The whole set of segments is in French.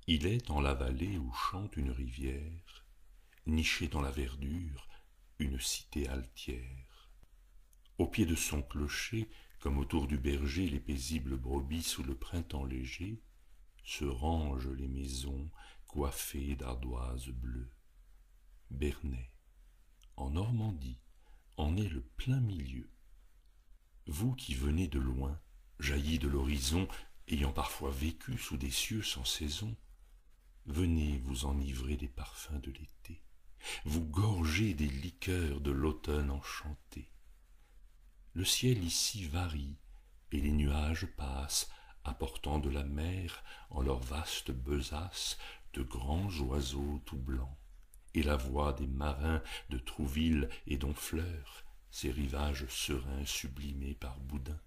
Il est dans la vallée où chante une rivière, nichée dans la verdure, une cité altière. Au pied de son clocher, comme autour du berger les paisibles brebis sous le printemps léger, se rangent les maisons coiffées d'ardoises bleues. Bernay, en Normandie, en est le plein milieu. Vous qui venez de loin, jaillis de l'horizon, ayant parfois vécu sous des cieux sans saison, venez vous enivrer des parfums de l'été, vous gorger des liqueurs de l'automne enchanté. Le ciel ici varie, et les nuages passent, apportant de la mer, en leur vaste besace, de grands oiseaux tout blancs, et la voix des marins de Trouville et d'Honfleur, ces rivages sereins sublimés par Boudin.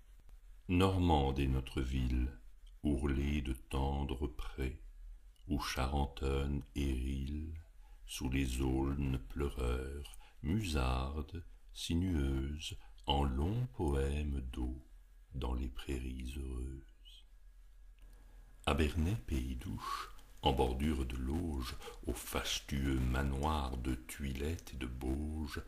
Normande est notre ville, ourlée de tendres prés, où Charentonne hérille, sous les aulnes pleureurs, musarde, sinueuse, en longs poèmes d'eau, dans les prairies heureuses. À Bernay, pays d'Ouche, en bordure de l'Auge, au fastueux manoir de Tuilette et de Bauge,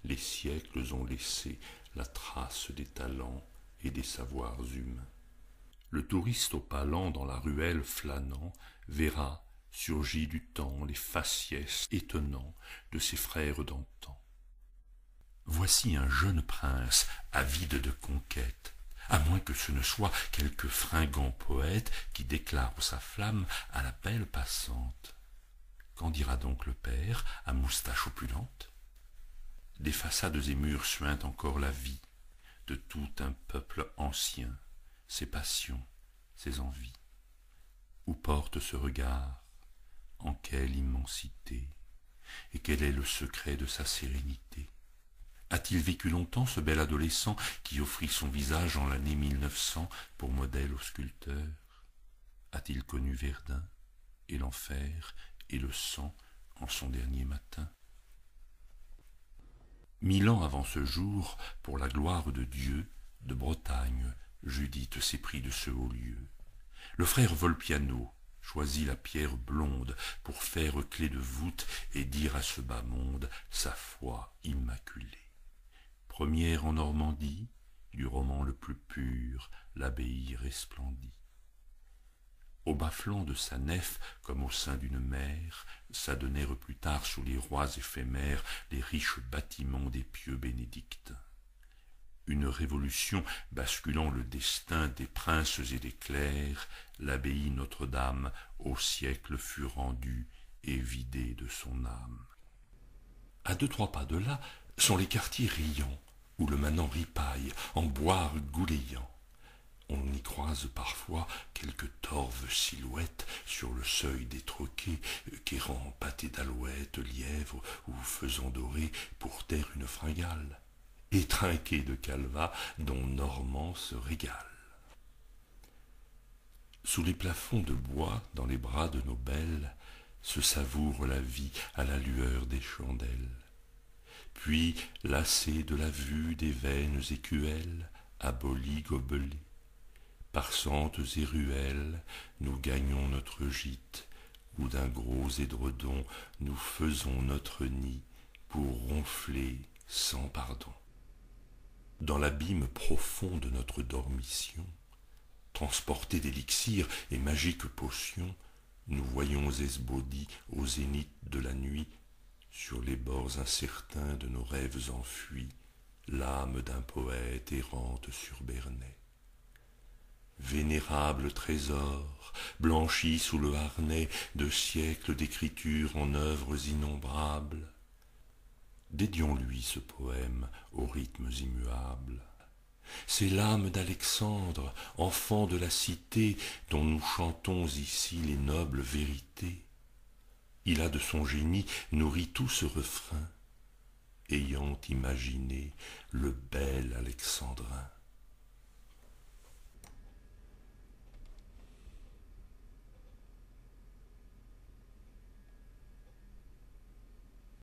les siècles ont laissé la trace des talents et des savoirs humains. Le touriste au pas lent dans la ruelle flânant verra, surgis du temps, les faciès étonnants de ses frères d'antan. Voici un jeune prince avide de conquête, à moins que ce ne soit quelque fringant poète qui déclare sa flamme à la belle passante. Qu'en dira donc le père à moustache opulente? Des façades et murs suintent encore la vie de tout un peuple ancien, ses passions, ses envies. Où porte ce regard? En quelle immensité? Et quel est le secret de sa sérénité? A-t-il vécu longtemps ce bel adolescent qui offrit son visage en l'année 1900 pour modèle au sculpteur? A-t-il connu Verdun et l'enfer et le sang en son dernier matin? 1000 ans avant ce jour, pour la gloire de Dieu, de Bretagne, Judith s'éprit de ce haut lieu. Le frère Volpiano choisit la pierre blonde pour faire clé de voûte et dire à ce bas monde sa foi immaculée. Première en Normandie, du roman le plus pur, l'abbaye resplendit. Au bas flanc de sa nef, comme au sein d'une mer, s'adonnèrent plus tard sous les rois éphémères les riches bâtiments des pieux bénédictins. Une révolution basculant le destin des princes et des clercs, l'abbaye Notre-Dame au siècle fut rendue et vidée de son âme. À 2-3 pas de là sont les quartiers riants, où le manant ripaille en boire gouléant. On y croise parfois quelques torves silhouettes sur le seuil des troquets, qu'errant pâtés d'alouettes, lièvres ou faisant dorer pour taire une fringale, et trinqués de calva dont Normand se régale. Sous les plafonds de bois, dans les bras de nos belles, se savoure la vie à la lueur des chandelles. Puis, lassés de la vue des vaines écuelles, abolis gobelets, par sentes et ruelles, nous gagnons notre gîte, où d'un gros édredon nous faisons notre nid pour ronfler sans pardon. Dans l'abîme profond de notre dormition, transportés d'élixir et magiques potions, nous voyons Esbaudi au zénith de la nuit, sur les bords incertains de nos rêves enfuis, l'âme d'un poète errante sur Bernay. Vénérable trésor, blanchi sous le harnais de siècles d'écriture en œuvres innombrables, dédions-lui ce poème aux rythmes immuables. C'est l'âme d'Alexandre, enfant de la cité, dont nous chantons ici les nobles vérités. Il a de son génie nourri tout ce refrain, ayant imaginé le bel alexandrin.